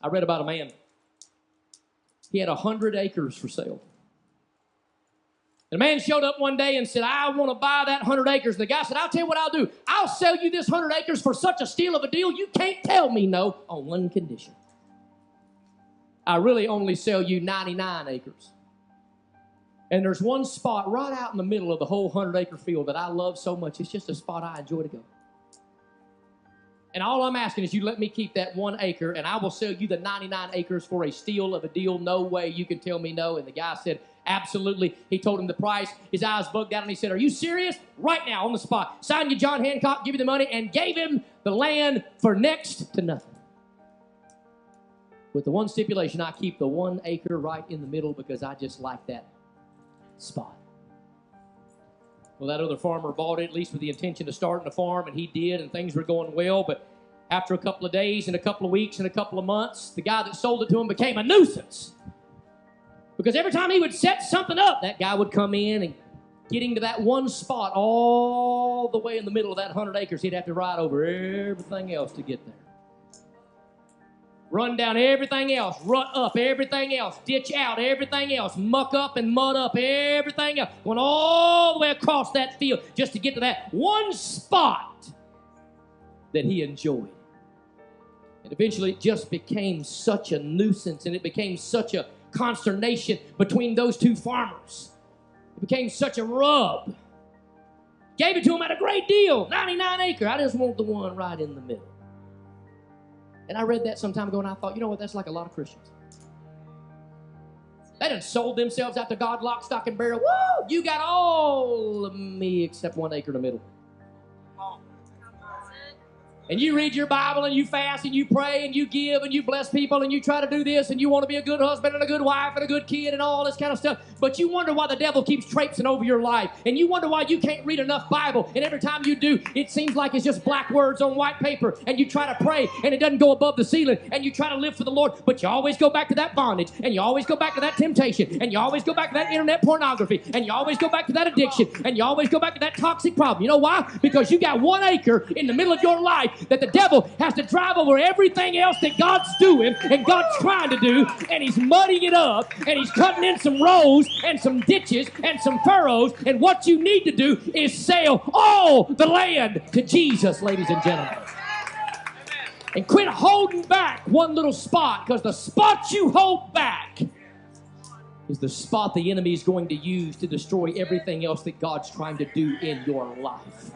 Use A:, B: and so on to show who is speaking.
A: I read about a man. He had 100 acres for sale. And a man showed up one day and said, I want to buy that 100 acres. And the guy said, I'll tell you what I'll do. I'll sell you this 100 acres for such a steal of a deal, you can't tell me no on one condition. I really only sell you 99 acres. And there's one spot right out in the middle of the whole 100-acre field that I love so much. It's just a spot I enjoy to go. And all I'm asking is you let me keep that 1 acre, and I will sell you the 99 acres for a steal of a deal. No way you can tell me no. And the guy said, absolutely. He told him the price. His eyes bugged out, and he said, are you serious? Right now, on the spot. Sign you John Hancock, give you the money, and gave him the land for next to nothing. With the one stipulation, I keep the 1 acre right in the middle because I just like that spot. Well, that other farmer bought it, at least with the intention of starting a farm, and he did, and things were going well. But after a couple of days and a couple of weeks and a couple of months, the guy that sold it to him became a nuisance. Because every time he would set something up, that guy would come in and getting to that one spot all the way in the middle of that 100 acres, he'd have to ride over everything else to get there. Run down everything else, rut up everything else, ditch out everything else, muck up and mud up everything else, going all the way across that field just to get to that one spot that he enjoyed. And eventually it just became such a nuisance, and it became such a consternation between those two farmers. It became such a rub. Gave it to him at a great deal, 99 acre. I just want the one right in the middle. And I read that some time ago, and I thought, you know what, that's like a lot of Christians. They done sold themselves out to God, lock, stock, and barrel. Woo! You got all of me except 1 acre in the middle. And you read your Bible, and you fast, and you pray, and you give, and you bless people, and you try to do this, and you want to be a good husband and a good wife and a good kid and all this kind of stuff. But you wonder why the devil keeps traipsing over your life. And you wonder why you can't read enough Bible. And every time you do, it seems like it's just black words on white paper. And you try to pray, and it doesn't go above the ceiling. And you try to live for the Lord, but you always go back to that bondage. And you always go back to that temptation. And you always go back to that internet pornography. And you always go back to that addiction. And you always go back to that toxic problem. You know why? Because you got 1 acre in the middle of your life that the devil has to drive over everything else that God's doing and God's trying to do, and he's muddying it up, and he's cutting in some rows and some ditches and some furrows, and what you need to do is sell all the land to Jesus, ladies and gentlemen. And quit holding back one little spot, because the spot you hold back is the spot the enemy is going to use to destroy everything else that God's trying to do in your life.